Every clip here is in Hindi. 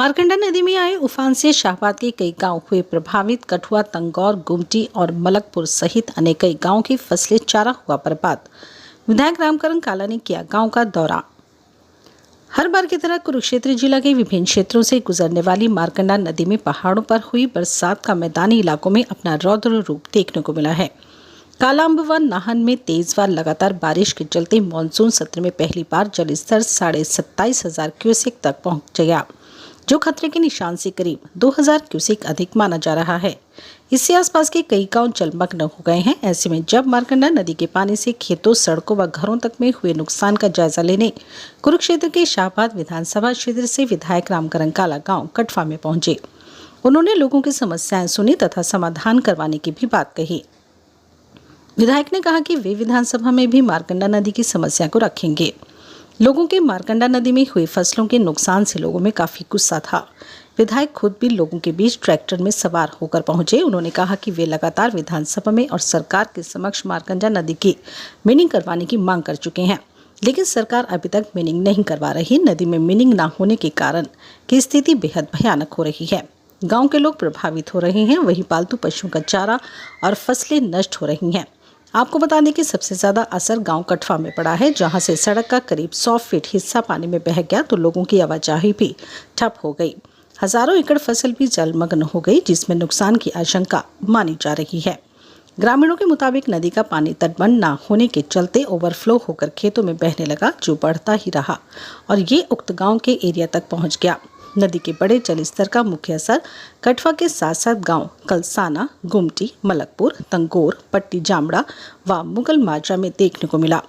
मारकंडा नदी में आए उफान से शाहबाद के कई गांव हुए प्रभावित। कठुआ, तंगौर, गुमटी और मलकपुर सहित अन्य कई गांवों की फसलें, चारा हुआ बर्बाद। विधायक रामकरण काला ने किया गांव का दौरा। हर बार की तरह कुरुक्षेत्र जिला के विभिन्न क्षेत्रों से गुजरने वाली मारकंडा नदी में पहाड़ों पर हुई बरसात का मैदानी इलाकों में अपना रौद्र रूप देखने को मिला है। कालाअंब व नाहन में तेज व लगातार बारिश के चलते मानसून सत्र में पहली बार जलस्तर 27,500 क्यूसेक तक पहुंच गया, जो खतरे के निशान से करीब 2000 क्यूसेक अधिक माना जा रहा है। इससे आसपास के कई गांव जलमग्न हो गए हैं। ऐसे में जब मारकंडा नदी के पानी से खेतों, सड़कों व घरों तक में हुए नुकसान का जायजा लेने कुरुक्षेत्र के शाहबाद विधानसभा क्षेत्र से विधायक रामकरण काला गांव कठवा में पहुंचे। उन्होंने लोगों की समस्याएं सुनी तथा समाधान करवाने की भी बात कही। विधायक ने कहा कि वे विधानसभा में भी मारकंडा नदी की समस्या को रखेंगे। लोगों के मारकंडा नदी में हुई फसलों के नुकसान से लोगों में काफी गुस्सा था। विधायक खुद भी लोगों के बीच ट्रैक्टर में सवार होकर पहुंचे। उन्होंने कहा कि वे लगातार विधानसभा में और सरकार के समक्ष मारकंडा नदी की मिनिंग करवाने की मांग कर चुके हैं, लेकिन सरकार अभी तक मिनिंग नहीं करवा रही। नदी में मिनिंग न होने के कारण की स्थिति बेहद भयानक हो रही है। गाँव के लोग प्रभावित हो रहे हैं, वहीं पालतू पशुओं का चारा और फसलें नष्ट हो रही हैं। आपको बता दें कि सबसे ज्यादा असर गांव कठवा में पड़ा है, जहां से सड़क का करीब 100 फीट हिस्सा पानी में बह गया तो लोगों की आवाजाही भी ठप हो गई। हजारों एकड़ फसल भी जलमग्न हो गई, जिसमें नुकसान की आशंका मानी जा रही है। ग्रामीणों के मुताबिक नदी का पानी तटबंध न होने के चलते ओवरफ्लो होकर खेतों में बहने लगा, जो बढ़ता ही रहा और ये उक्त गाँव के एरिया तक पहुँच गया। नदी के बड़े जलस्तर का मुख्य असर कठवा के साथ साथ गांव कलसाना, गुमटी, मलकपुर, तंगौर, पट्टी जामड़ा व मुगल माजरा में देखने को मिला।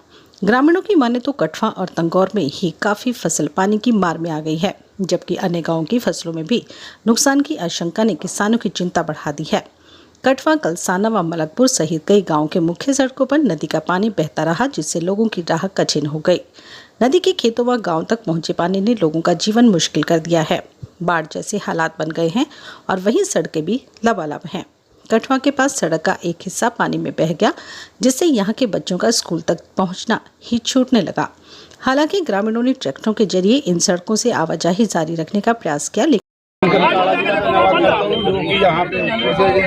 ग्रामीणों की माने तो कठवा और तंगौर में ही काफी फसल पानी की मार में आ गई है, जबकि अन्य गांवों की फसलों में भी नुकसान की आशंका ने किसानों की चिंता बढ़ा दी है। कठवा, कलसाना व मलकपुर सहित कई गांवों के मुख्य सड़कों पर नदी का पानी बहता रहा, जिससे लोगों की राह कठिन हो गई। नदी के खेतों व गांव तक पहुंचे पानी ने लोगों का जीवन मुश्किल कर दिया है। बाढ़ जैसे हालात बन गए हैं और वहीं सड़कें भी लबालब हैं। कठवा के पास सड़क का एक हिस्सा पानी में बह गया, जिससे यहाँ के बच्चों का स्कूल तक पहुँचना ही छूटने लगा। हालांकि ग्रामीणों ने ट्रैक्टरों के जरिए इन सड़कों से आवाजाही जारी रखने का प्रयास किया, जो कि यहाँ पे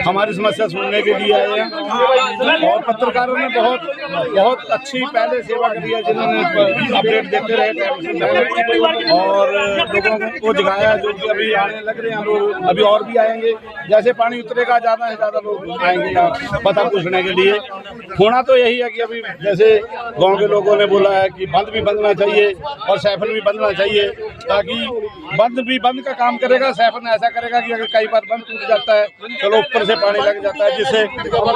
हमारी समस्या सुनने के लिए आए हैं और पत्रकारों ने बहुत अच्छी पहले सेवा करी है, जिन्होंने अपडेट देते रहे और लोगों को जगाया, जो कि अभी आने लग रहे हैं लोग, अभी और भी आएंगे। जैसे पानी उतरेगा ज़्यादा से ज़्यादा लोग आएंगे यहाँ पता पूछने के लिए। होना तो यही है कि अभी जैसे गाँव के लोगों ने बोला है कि बंद भी बनना चाहिए और सैफन भी बनना चाहिए, ताकि बंद का काम करेगा, सैफन ऐसा करेगा कि अगर कई बार बंद टूट जाता है चलो ऊपर से पानी लग जाता है,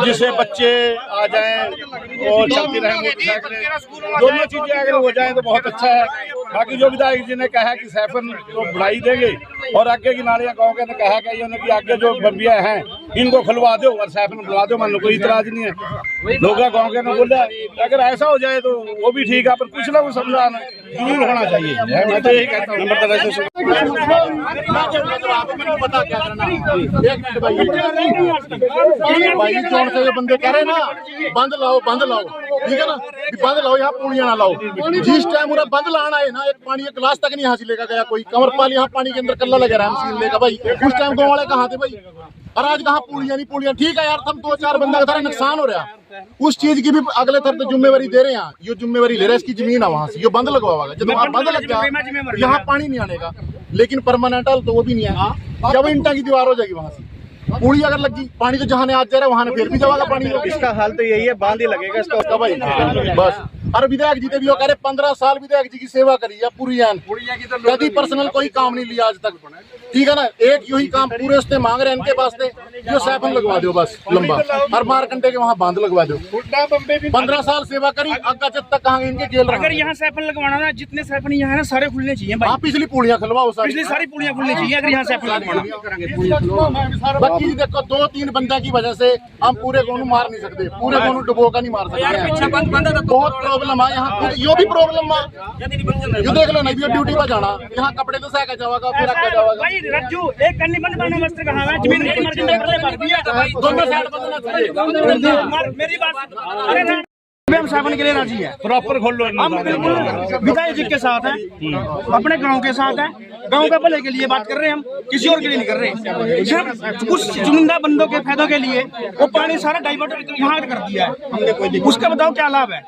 जिससे बच्चे आ जाएं और चलती रहें मोटरसाइकिलें, दोनों चीजें अगर हो जाएं तो बहुत अच्छा है। बाकी जो विधायक जी ने कहा कि सैफन को बढ़ाई देंगे और आगे की नालियां गाँव के ने कहा कि आगे जो बम्बियां हैं इनको खुलवा दो और सैफन बुला दो, मान लो कोई इतराज नहीं है। लोग गाँव के ने बोला अगर ऐसा हो जाए तो वो भी ठीक है, पर कुछ ना कुछ समाधान जरूर होना चाहिए। मैं तो यही कहता हूँ। भाई चोन से जो बंदे कह रहे ना बंद लाओ, ठीक है ना, बंद लाओ, यहाँ पूड़ियाँ ना लाओ। जिस टाइम पूरा बंद लाना है ना, एक पानी का गिलास तक नहीं यहाँ से लेकर गया कोई। कंवरपाल यहाँ पानी के अंदर कल्ला लगा रहा है मशीन लेकर भाई। उस टाइम गाँव वाले कहाँ थे भाई? और आज कहाँ पूड़ियाँ नहीं पूड़ियाँ। ठीक है यार, तब 2-4 बंदा का नुकसान हो रहा है, उस चीज की भी अगले थर तो जिम्मेवारी दे रहे हैं। ये जिम्मेवारी ले रहे हैं, इसकी जमीन है वहाँ से, ये बंद लगवाएगा। जब वहाँ बंद लग गया यहाँ पानी नहीं आनेगा, लेकिन परमानेंट तो वो भी नहीं आएगा। जब ईंटा की दीवार हो जाएगी वहाँ से पूड़ी अगर लगी, पानी तो जहाँ ने आज जा रहा है वहाँ ने फिर भी जाएगा पानी। इसका हाल तो यही है, बांध ही लगेगा इसका भाई बस। और विधायक जी ने भी कह रहे 15 साल विधायक जी की सेवा करी है पूरी, कभी पर्सनल कोई काम नहीं लिया आज तक, ठीक है ना। एक यही काम पूरे उसने मांग रहे हैं इनके वास्ते, जो सैफन लगवा दो बस लंबा, और मारकंडे के वहाँ बांध लगवा दो। 15 साल सेवा करी, अग्गा जब तक कहाँ इनके जेल। अगर यहाँ सैफन लगवाना ना, जितने सैफन यहाँ है ना सारे खुलने चाहिए भाई। हाँ, पिछली पूड़ियाँ खुलवाओ, पिछली सारी पूड़ियाँ खुलनी चाहिए अगर यहाँ सैफन लगवाना। बाकी देखो 2-3 बंदा की वजह से हम पूरे गाँव मार नहीं सकते, पूरे गाँव डुबो का नहीं मार सकते। बहुत प्रॉब्लम है यहाँ, यो भी प्रॉब्लम है। यो देख लो ना, ड्यूटी पर जाना, यहाँ कपड़े तो सहका जाएगा, फिर आगे जाएगा। रज्जू एक कन्नी बंद करना मस्त कहा है, जमीन की मर्जी कर दिया दोनों साइड बदलना चाहिए। मेरी बात, अरे ना हम सैफन के लिए राजी है, प्रॉपर खोल लो। हम बिल्कुल विधायक जी के साथ हैं, अपने गांव के साथ हैं, गांव के भले के लिए बात कर रहे हैं हम, किसी और के लिए नहीं कर रहे। सिर्फ कुछ चुनिंदा बंदों के फायदों के लिए वो पानी सारा डाइवर्ट यहाँ कर दिया है। उसका बताओ क्या लाभ है?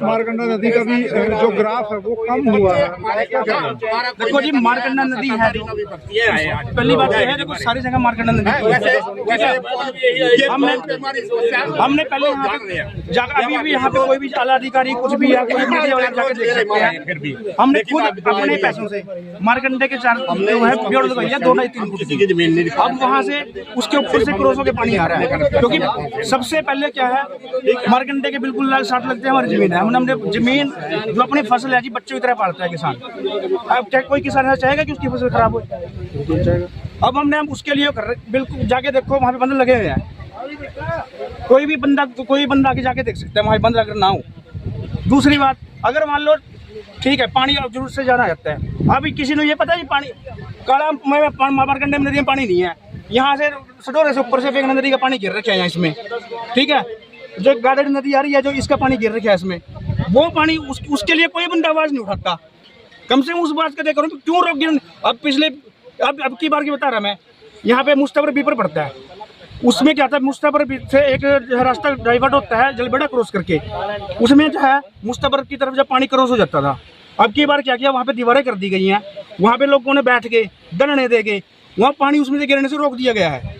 मारकंडा नदी का भी जो ग्राफ है वो कम हुआ है। देखो जी, मारकंडा नदी है जो, पहली बात यह है देखो सारी जगह मारकंडा नदी हमने पहले यहाँ पे अभी भी यहाँ पे कोई भी आला अधिकारी कुछ भी है कोई मीडिया वाले जाकर देख सकते हैं। हमने खुद अपने पैसों से मारकंडे के 4 जो है पेड़ लगाइए 2-3 फुट। अब वहाँ से उसके ऊपर से क्रॉस होकर पानी आ रहा है, क्योंकि सबसे पहले क्या है मारकंडे के बिल्कुल साथ लगते हैं हमारी जमीन है। हमने जमीन जो अपनी फसल है जी बच्चों की तरह पालता है किसान। अब क्या कोई किसान ऐसा चाहेगा कि उसकी फसल खराब हो? अब हमने उसके लिए कर बिल्कुल जाके देखो वहाँ पे बंद लगे हुए हैं। कोई बंदा आके जाके देख सकता है वहाँ बंद अगर ना हो। दूसरी बात, अगर मान लो ठीक है पानी अब जरूरत से ज्यादा जाता है, अभी किसी ने ये पता है पानी काला मारकंडे में नदी में पानी नहीं है, यहाँ से सटोरे से ऊपर से फेंक नदी का पानी गिर रखा है इसमें, ठीक है। जो गार्डन नदी आ रही है जो इसका पानी गिर रखा है इसमें, वो पानी उसके लिए कोई बंदा आवाज नहीं उठाता। कम से कम उस बात का देखो क्यों रोक दिया। अब की बार की बता रहा मैं, यहाँ पे मुस्तबर बीपर पड़ता है, उसमें क्या था मुस्तबर से एक रास्ता डाइवर्ट होता है जलबेड़ा क्रॉस करके, उसमें जो है मुस्तबर की तरफ जब पानी क्रॉस हो जाता था। अब की बार क्या किया वहाँ पे दीवारें कर दी गई हैं, वहाँ पे लोगों ने बैठ के डरने दे के वहाँ पानी उसमें से गिरने से रोक दिया गया है,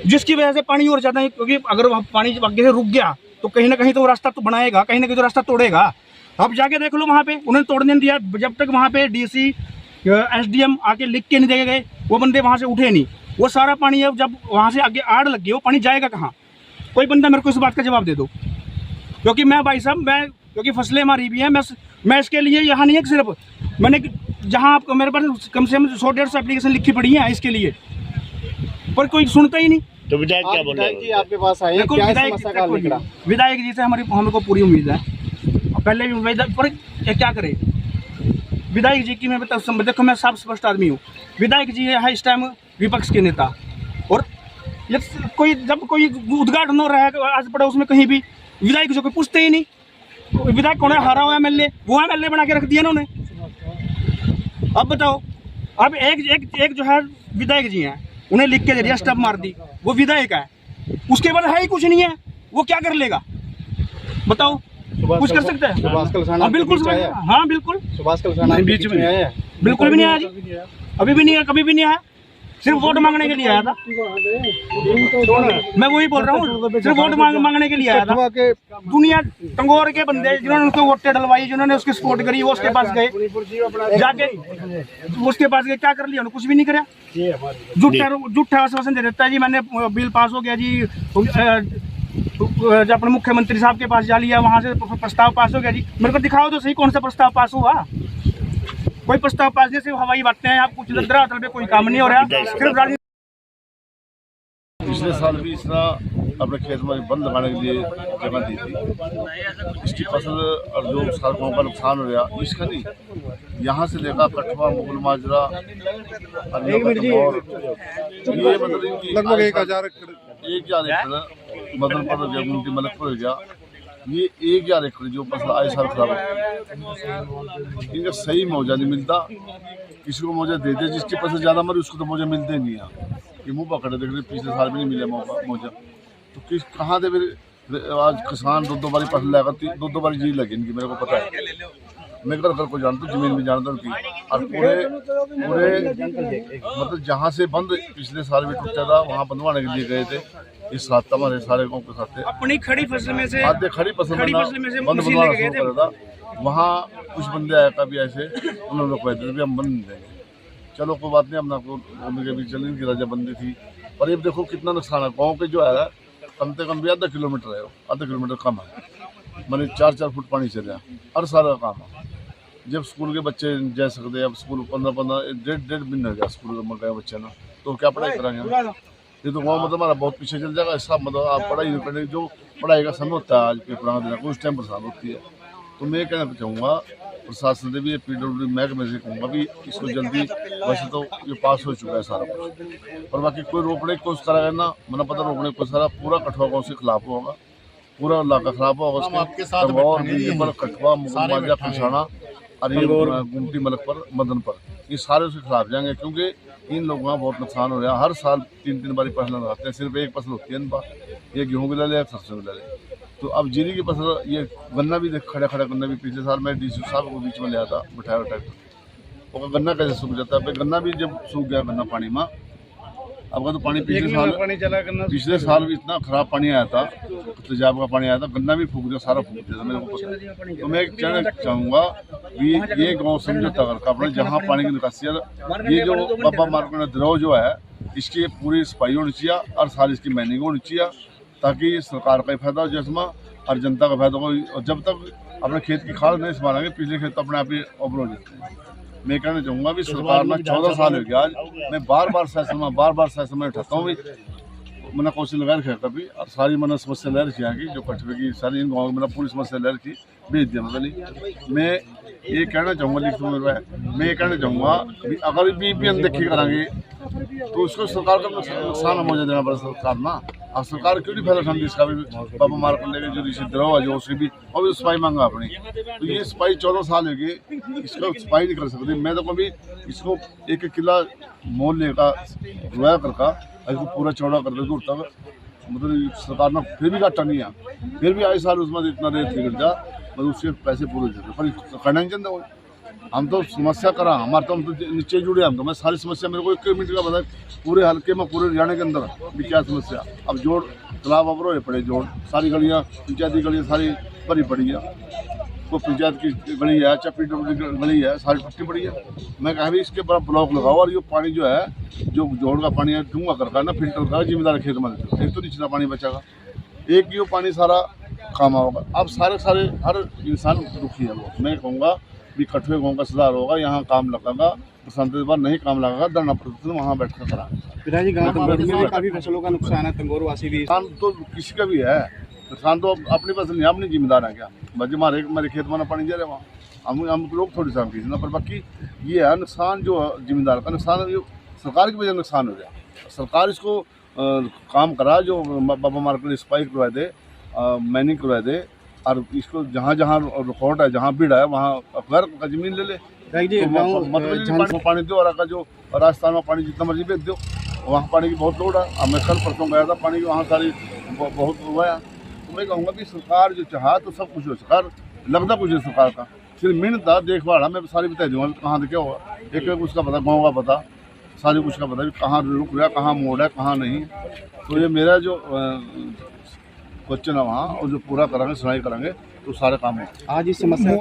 जिसकी वजह से पानी और ज्यादा, क्योंकि अगर वहाँ पानी आगे से रुक गया तो कहीं ना कहीं तो रास्ता तो बनाएगा, कहीं ना कहीं तो रास्ता तोड़ेगा। अब जाके देख लो वहाँ पे उन्होंने तोड़ने नहीं दिया, जब तक वहाँ पे DC SDM आके लिख के नहीं दे गए वो बंदे वहाँ से उठे नहीं। वो सारा पानी है जब वहाँ से आगे आड़ लग गई वो पानी जाएगा कहाँ? कोई बंदा मेरे को इस बात का जवाब दे दो, क्योंकि मैं भाई साहब क्योंकि फसलें हमारी भी हैं, मैं इसके लिए यहाँ नहीं है कि सिर्फ मैंने जहाँ आपको मेरे पास कम से कम 100-150 एप्लीकेशन लिखी पड़ी है इसके लिए, पर कोई सुनता ही नहीं। तो विधायक क्या बोल रहे हैं? आपके पास आए देखो विधायक जी से हमको पूरी उम्मीद है, पहले भी उम्मीद, पर क्या करे विधायक जी की मैं बताऊँ, देखो मैं साफ स्पष्ट आदमी हूँ, विधायक जी है इस टाइम विपक्ष के नेता, और जब कोई उद्घाटन हो रहा है आज पड़ा उसमें कहीं भी विधायक जो कोई पूछते ही नहीं। विधायक कौन है? हारा हुआ MLA, वो MLA बना के रख दिया ना उन्हें। अब बताओ, अब एक जो है विधायक जी हैं उन्हें लिख के दे दिया, स्टंप मार दी, वो विधायक है, उसके बाद है ही कुछ नहीं है, वो क्या कर लेगा बताओ? कुछ कर सकते हैं? हाँ बिल्कुल, हाँ बिल्कुल, बीच में बिल्कुल भी नहीं आया जी, अभी भी नहीं है, कभी भी नहीं आया, सिर्फ वोट मांगने के लिए आया था। मैं वही बोल रहा हूँ, सिर्फ वोट मांगने के लिए आया था। दुनिया टंगोर के बंदे जिन्होंने उनको वोटें डलवाई, जिन्होंने उसकी सपोर्ट करी, वो उसके पास गए, जाके उसके पास गए, क्या कर लिया उन्होंने? कुछ भी नहीं करा, झूठा आश्वासन दे देता है जी मैंने बिल पास हो गया जी, जब अपने मुख्यमंत्री साहब के पास जा लिया, वहाँ से प्रस्ताव पास हो गया जी। मेरे को दिखाओ तो सही कौन सा प्रस्ताव पास हुआ? कोई प्रस्ताव पास नहीं, सिर्फ हवाई बातें हैं, आप कुछ धरातल पे कोई काम नहीं हो रहा, सिर्फ राजनीति। पिछले साल भी इस तरह अपने खेत में बंद लगाने के लिए जगह दी थी, इसकी फसल और जो सड़कों का नुकसान हो गया इसका नहीं, यहाँ से लेकर कठुआ, मुगल माजरा, ये मतलब लगभग 1000 एकड़ मदनपुर गुमटी मलकपुर गया, ये 1000 एकड़ जो फसल आए साल खराब है, इनका सही मुआवजा नहीं मिलता। किसी को मुआवजा देते, जिसकी फसल ज़्यादा मरी उसको तो मुआवजा मिलते नहीं है। ये मुँह पकड़े देख रहे, पिछले साल भी नहीं मिले मुआवजा, तो किस कहाँ से फिर आज किसान दो बारी फसल लगा, दो बारी जी लगी इनकी, मेरे को पता है, मैं घर को जानता हूँ, जमीन भी जानता हूँ उनकी, और पूरे मतलब जहाँ से बंद पिछले साल भी टूटा था वहाँ बंधवाने के लिए गए थे, इस रास्ता हमारे सारे गाँव के साथ अपनी खड़ी फसल में से खड़ी फसल में बंद बनवाना शुरू करा था। वहाँ कुछ बंदे आया कभी ऐसे, उन्होंने कहते थे हम बंद नहीं देंगे, चलो कोई बात नहीं, हम आपको उनके बीच चल की राजा बंदी थी, पर ये देखो कितना नुकसान है। गाँव के जो है कम से कम भी आधा किलोमीटर है, आधा किलोमीटर कम है, मैंने 4-4 फुट पानी चल रहा हर साल का काम है। जब स्कूल के बच्चे जा सकते हैं, अब स्कूल 15 डेढ़ दिन हो गया स्कूल में गए बच्चे ना, तो क्या पढ़ाई करेंगे? ये तो गाँव मतलब हमारा बहुत पीछे चल जाएगा, इसका मतलब आप पढ़ाई करने जो पढ़ाई का समय होता है आज पेपर देना को उस टाइम परेशान होती है। तो मैं कहना चाहूँगा प्रशासन से भी, PWD महकमे से कहूँगा भी इसको जल्दी, वैसे तो ये पास हो चुका है सारा कुछ, पर बाकी कोई रोकने की कोशिश करेगा ना, मैंने पता रोकने की कोशिश करा, पूरा कठुआ गाँव से खिलाफ होगा, पूरा इलाका खराब होगा, उसके कठुआ, मुगल माजरा, पिछाना और ये गुमटी मलक पर मदन पर, ये सारे उसके खिलाफ जाएंगे क्योंकि इन लोगों का बहुत नुकसान हो रहा है। हर साल 3-3 बारी फसल लगाते हैं, सिर्फ एक फसल होती है इनका, ये गेहूँ की ले ले सरसों की ले ले। तो अब जीरी की फसल, ये गन्ना भी देख खड़ा गन्ना भी पिछले साल मैं डीसी साहब को बीच में लिया था बिठाया ट्रैक्टर, और गन्ना कैसे सूख जाता है। गन्ना भी जब सूख गया गन्ना पानी में, अब का तो पानी पिछले साल भी इतना खराब पानी आया था, तेजाब का पानी आया था, गन्ना भी फूक दिया, सारा फूक दिया था मेरे को पता। तो मैं कहना चाहूँगा कि ये गांव समझौता करके अपने जहाँ पानी की निकासी है, ये जो बाबा मार्केट द्रोह जो है इसकी पूरी सफाई होनी चाहिए और सारी इसकी मैनिंग होनी चाहिए, ताकि सरकार का फायदा हो जिसमें और जनता का फायदा हो। और जब तक अपने खेत की खाद नहीं संभालेंगे, पिछले खेत तो अपने आप ही ओवर हो जाते हैं। मैं कहना चाहूँगा भी सरकार में 14 साल हो गया आज, मैं बार बार सेशन में उठाता हूँ, मैंने कोशिश लगा रखा कभी, और सारी मैंने समस्या ले रखी है जो कटवे की सारी इन गाँव में मैंने पूरी समस्या ले रखी, भेज दिया मतलब। मैं ये कहना चाहूँगा लिखित में, मैं ये कहना चाहूँगा कि अगर भी अनदेखी करेंगे तो उसको सरकार का नुकसान हो जाएगा बड़ा सरकार ना। अब सरकार क्यों नहीं फैला समझी इसका भी बाबा मार कर लेके जो ऋषि द्रोह है जो उसकी भी और भी सफाई मांगा अपनी। तो ये सफाई 14 साल हो गई, इसको सफाई नहीं कर सकती। मैं तो कभी इसको एक किला मोल लेकर रोया करका इसको पूरा चौड़ा कर दे दूर तक, मतलब सरकार ने फिर भी घाटा नहीं है, फिर भी आए साल उसमें इतना रेट बिगड़ जा, मतलब उसके पैसे पूरे देते पर करना नहीं चाहते। हम तो समस्या करा हमारे तो हम तो नीचे जुड़े, हम तो मैं सारी समस्या मेरे को 1 मिनट का बता पूरे हल्के में पूरे हरियाणा के अंदर भी क्या समस्या। अब जोड़ तालाब अवरोह पड़े, जोड़ सारी गलियाँ पंचायती गलियाँ सारी भरी पड़ी है, तो पंचायत की गली है चप्पी गली है सारी टूटी पड़ी है। मैं कहा भी इसके बड़ा ब्लॉक लगाओ और ये पानी जो है जो जोड़ का पानी है डूंगा करका ना फिल्टर का जिम्मेदार खेत में एक तो निचला पानी बचेगा, एक ये पानी सारा काम होगा। अब सारे हर इंसान दुखी है वो। मैं कहूँगा भी कठुए गाँव का सुधार होगा, यहाँ काम लगेगा, बसंत बार नहीं काम लगेगा, धरना प्रदर्शन वहाँ बैठ कर करा। पिताजी गाँव में काफी फसलों का नुकसान है, तंगोर वासी भी नुकसान तो किसी का भी है, नुकसान तो अपनी फसल नहीं, अपनी जिम्मेदार है क्या बच्चे मेरे खेत में पानी जा रहे वहाँ हम लोग थोड़ी सा ना, पर बाकी ये है नुकसान जो जिम्मेदार का नुकसान है, सरकार की वजह नुकसान हो गया। सरकार इसको काम करा जो बाबा मार्केट सफाई करवा दे, मैनिंग करवा दे, और इसको जहाँ रिकॉर्ड है जहाँ भीड़ है वहाँ अखबार का जमीन ले ले, तो मतलब पानी दो और जो राजस्थान में पानी जितना मर्जी भेज दो, वहाँ पानी की बहुत लोड है। अब मैं कल परसों गया था, पानी की वहाँ सारी बहुत हुआ है। तो मैं कहूँगा कि सरकार जो चाहा तो सब कुछ हो, सरकार लगता कुछ है सरकार का, सिर्फ मेहनत था देखभाल मैं सारी बता दूँगा कहाँ से क्या हुआ, एक उसका पता, गाँव का पता, सारी कुछ का पता कहाँ रुक रहा, कहाँ मोड़ है, कहाँ नहीं। तो ये मेरा जो क्वेश्चन है वहाँ और जो पूरा करांगे सुनाई करांगे तो सारे काम हो। आज इस समस्या